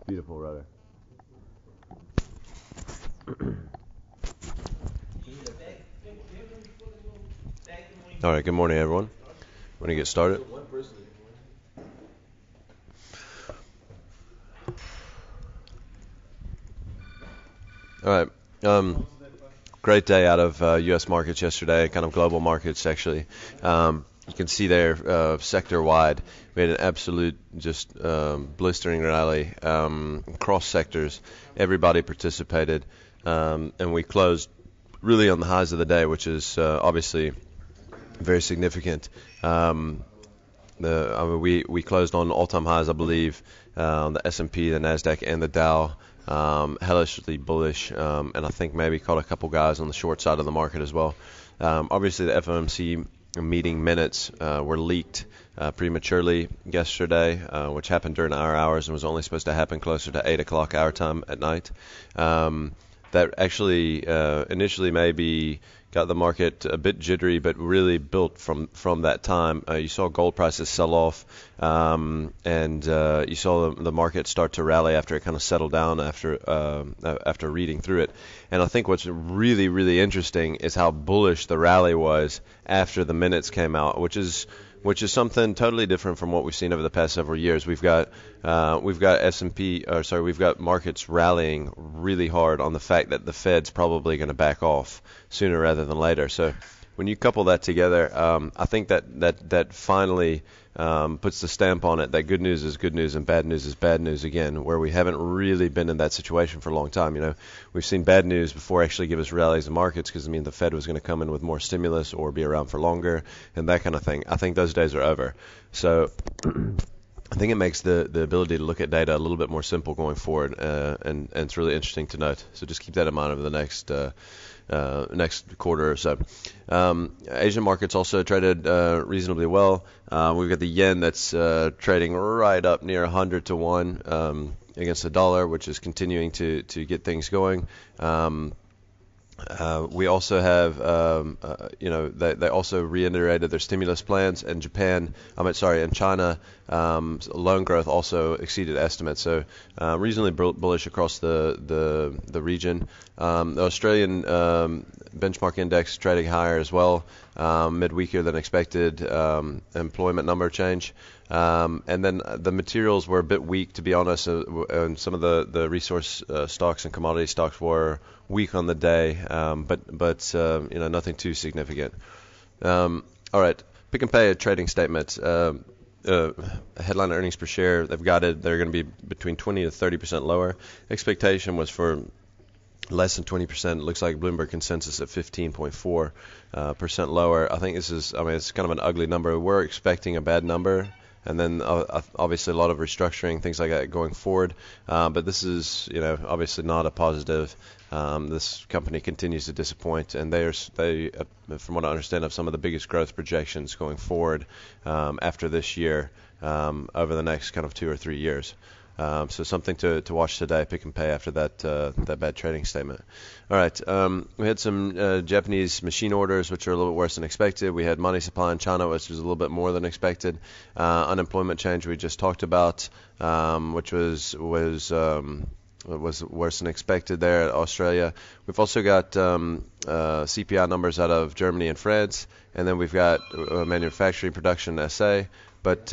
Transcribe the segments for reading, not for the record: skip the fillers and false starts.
Beautiful rudder. All right, good morning, everyone. Want to get started? All right. Great day out of U.S. markets yesterday, kind of global markets, actually. You can see there, sector-wide, we had an absolute just blistering rally across sectors. Everybody participated, and we closed really on the highs of the day, which is obviously very significant. We closed on all-time highs, I believe, on the S&P, the NASDAQ, and the Dow. Hellishly bullish, and I think maybe caught a couple guys on the short side of the market as well. Obviously, the FOMC meeting minutes were leaked prematurely yesterday, which happened during our hours and was only supposed to happen closer to 8 o'clock our time at night. That actually initially maybe got the market a bit jittery, but really built from that time. You saw gold prices sell off, and you saw the market start to rally after it kind of settled down after reading through it. And I think what's really, really interesting is how bullish the rally was after the minutes came out, which is something totally different from what we've seen over the past several years. We've got we've got markets rallying really hard on the fact that the Fed's probably going to back off sooner rather than later. So when you couple that together, I think that finally puts the stamp on it that good news is good news and bad news is bad news again, where we haven't really been in that situation for a long time. You know, we've seen bad news before actually give us rallies in markets because, the Fed was going to come in with more stimulus or be around for longer and that kind of thing. I think those days are over. So I think it makes the ability to look at data a little bit more simple going forward, and it's really interesting to note. So just keep that in mind over the next quarter or so. Asian markets also traded reasonably well. We've got the yen that's trading right up near 100 to 1 against the dollar, which is continuing to get things going. We also have, they also reiterated their stimulus plans, and and China, loan growth also exceeded estimates. So reasonably bullish across the region. The Australian benchmark index trading higher as well, midweeker than expected employment number change. And then the materials were a bit weak, to be honest, and some of the resource stocks and commodity stocks were weak on the day, but nothing too significant. All right, Pick and Pay a trading statement. Headline earnings per share, they're going to be between 20 to 30% lower. Expectation was for less than 20%. It looks like Bloomberg consensus at 15.4% lower. I think it's kind of an ugly number. We're expecting a bad number, and then obviously a lot of restructuring, things like that going forward. But this is, obviously not a positive. This company continues to disappoint, and they, from what I understand, have some of the biggest growth projections going forward after this year, over the next kind of 2 or 3 years. So something to watch today, Pick and Pay, after that bad trading statement. All right, we had some Japanese machine orders, which are a little bit worse than expected. We had money supply in China, which was a little bit more than expected. Unemployment change we just talked about, which was worse than expected there at Australia. We've also got CPI numbers out of Germany and France, and then we've got manufacturing production SA. But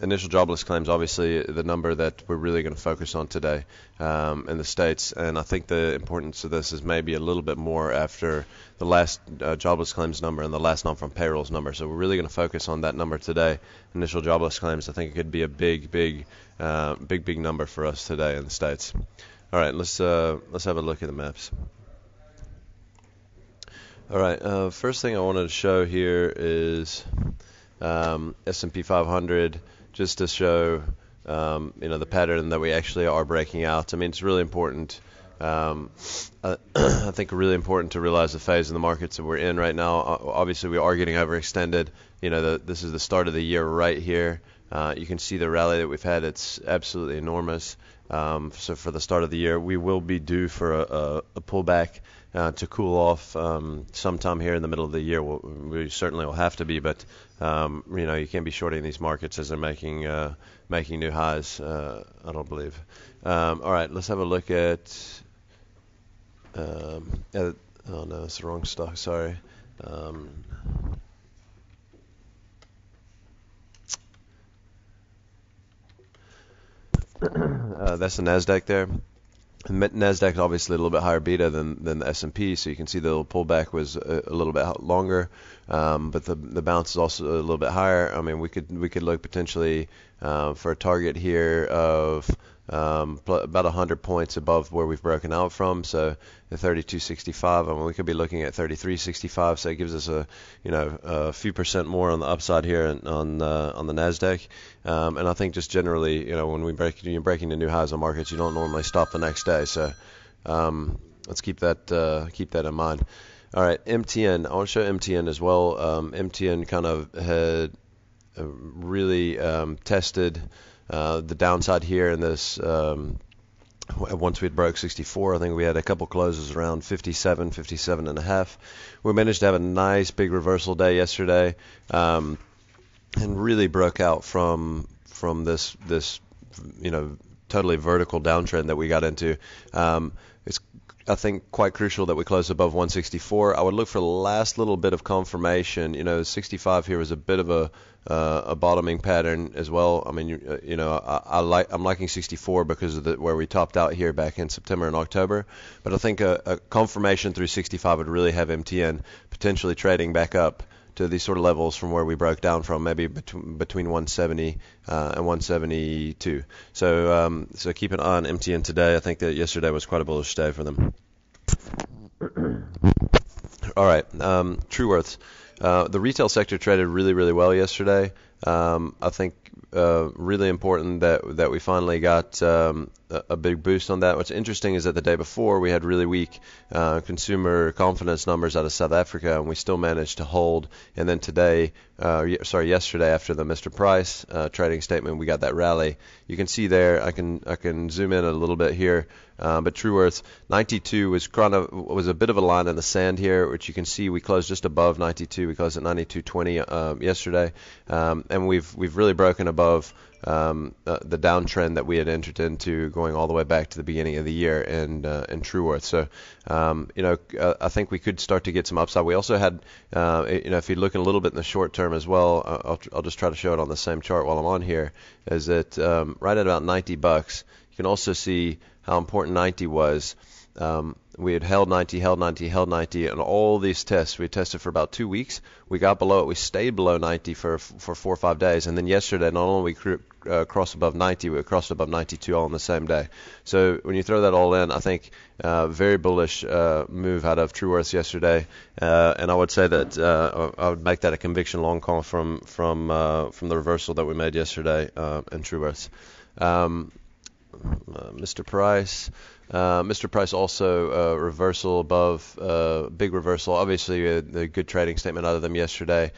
initial jobless claims, obviously, the number that we're really going to focus on today in the States. And I think the importance of this is maybe a little bit more after the last jobless claims number and the last non-farm payrolls number. So we're really going to focus on that number today. Initial jobless claims, I think it could be a big number for us today in the States. All right, let's have a look at the maps. All right, first thing I wanted to show here is S&P 500, just to show the pattern that we actually are breaking out. It's really important. I think really important to realize the phase of the markets that we're in right now. Obviously, we are getting overextended. This is the start of the year right here. You can see the rally that we've had. It's absolutely enormous. So for the start of the year, we will be due for a pullback to cool off sometime here in the middle of the year. We certainly will have to be, but you can't be shorting these markets as they're making new highs. I don't believe. All right, let's have a look at. Oh no, it's the wrong stock. Sorry. That's the Nasdaq there. Nasdaq is obviously a little bit higher beta than the S&P, so you can see the little pullback was a little bit longer, but the bounce is also a little bit higher. I mean, we could look potentially for a target here of about 100 points above where we've broken out from, so the 32.65. I mean, we could be looking at 33.65, so it gives us a few percent more on the upside here on the Nasdaq. And I think just generally, when you're breaking the new highs on markets, you don't normally stop the next day. So let's keep that in mind. All right, MTN. I want to show MTN as well. MTN kind of had really tested the downside here in this. Once we had broke 64, I think we had a couple closes around 57 and a half. We managed to have a nice big reversal day yesterday, and really broke out from this totally vertical downtrend that we got into. It's, I think, quite crucial that we close above 164. I would look for the last little bit of confirmation. 65 here was a bit of a bottoming pattern as well. I mean, I'm liking 64 because of where we topped out here back in September and October. But I think a confirmation through 65 would really have MTN potentially trading back up to these sort of levels from where we broke down from, maybe between 170 and 172. So keep an eye on MTN today. I think that yesterday was quite a bullish day for them. All right, Trueworths. The retail sector traded really, really well yesterday. I think really important that we finally got a big boost on that. What's interesting is that the day before we had really weak consumer confidence numbers out of South Africa, and we still managed to hold. And then yesterday after the Mr. Price trading statement, we got that rally. You can see there. I can zoom in a little bit here. But Trueworths 92 was a bit of a line in the sand here, which you can see we closed just above 92. We closed at 92.20 yesterday, and we've really broken above the downtrend that we had entered into, going all the way back to the beginning of the year in Trueworth. So I think we could start to get some upside. We also had if you look a little bit in the short term as well, I'll just try to show it on the same chart while I'm on here, is that right at about $90, you can also see how important 90 was. We had held 90, and all these tests, we tested for about 2 weeks. We got below it. We stayed below 90 for 4 or 5 days. And then yesterday, not only we crossed above 90, we crossed above 92 all in the same day. So when you throw that all in, I think very bullish move out of Trueworths yesterday. And I would say that I would make that a conviction long call from the reversal that we made yesterday in Trueworths. Mr. Price. Mr. Price also reversal above, big reversal. Obviously, a good trading statement out of them yesterday.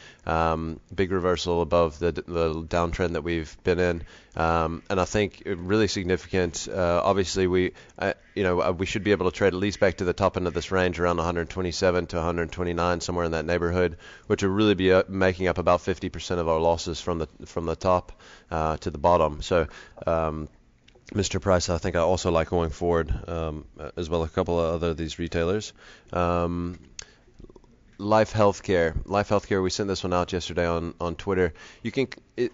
Big reversal above the downtrend that we've been in, and I think really significant. Obviously, we should be able to trade at least back to the top end of this range, around 127 to 129, somewhere in that neighborhood, which would really be making up about 50% of our losses from the top to the bottom. So. Mr. Price, I think I also like going forward, as well as a couple of other of these retailers. Life Healthcare. We sent this one out yesterday on Twitter. We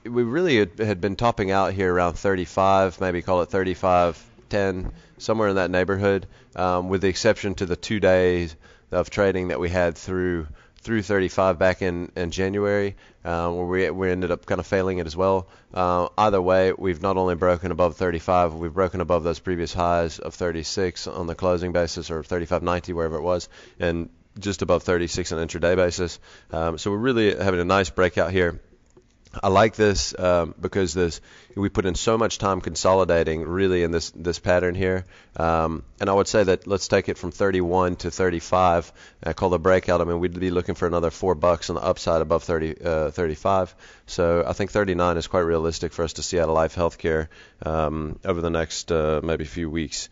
really had been topping out here around 35, maybe call it 35.10, somewhere in that neighborhood, with the exception to the 2 days of trading that we had through 35 back in January, where we ended up kind of failing it as well. Either way, we've not only broken above 35, we've broken above those previous highs of 36 on the closing basis, or 35.90, wherever it was, and just above 36 on intraday basis. So we're really having a nice breakout here. I like this because we put in so much time consolidating really in this pattern here. And I would say that let's take it from 31 to 35. I call the breakout. I mean, we'd be looking for another $4 on the upside above 35. So I think 39 is quite realistic for us to see out of Life Healthcare over the next maybe few weeks.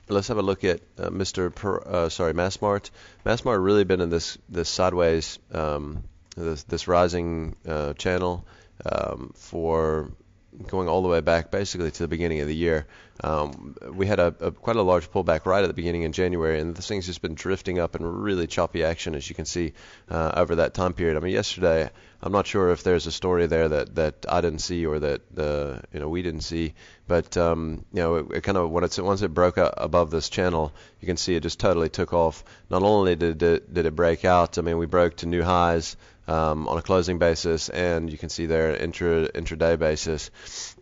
Let's have a look at Massmart. Massmart really been in this sideways, this rising channel for going all the way back basically to the beginning of the year. We had quite a large pullback right at the beginning in January, and this thing's just been drifting up in really choppy action, as you can see over that time period. I mean, yesterday, I'm not sure if there's a story there that I didn't see or that we didn't see, but it kind of once it broke above this channel, you can see it just totally took off. Not only did it break out, I mean, we broke to new highs on a closing basis, and you can see there intraday basis,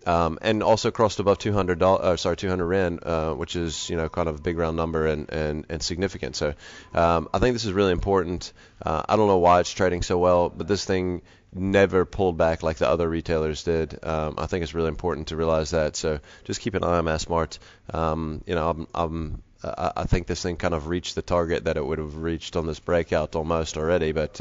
and also crossed above 200 Rand, which is kind of a big round number and significant. So I think this is really important. I don't know why it's trading so well, but this thing never pulled back like the other retailers did. I think it's really important to realize that. So just keep an eye on Massmart. I think this thing kind of reached the target that it would have reached on this breakout almost already, but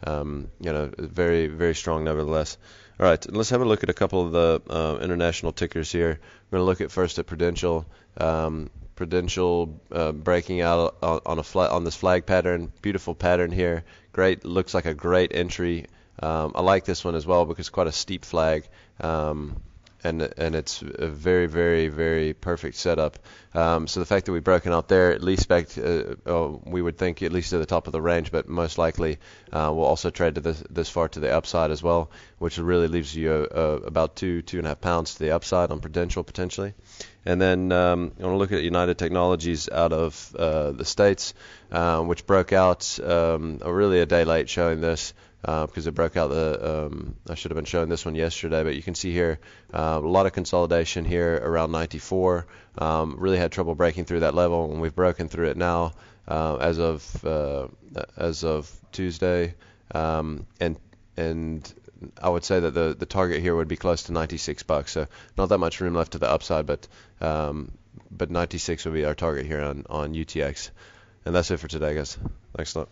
very, very strong nevertheless. All right, let's have a look at a couple of the international tickers here. We're going to look at first at Prudential. Prudential breaking out on this flag pattern. Beautiful pattern here. Great, looks like a great entry. I like this one as well because it's quite a steep flag. And it's a very, very, very perfect setup. So the fact that we've broken out there, at least we would think at least to the top of the range, but most likely we'll also trade to this far to the upside as well, which really leaves you about 2.5 pounds to the upside on Prudential potentially. And then I want to look at United Technologies out of the States, which broke out really a day late showing this. Because it broke out I should have been showing this one yesterday, but you can see here a lot of consolidation here around 94. Really had trouble breaking through that level, and we've broken through it now as of Tuesday. And I would say that the target here would be close to $96. So not that much room left to the upside, but 96 would be our target here on UTX. And that's it for today, guys. Thanks a lot.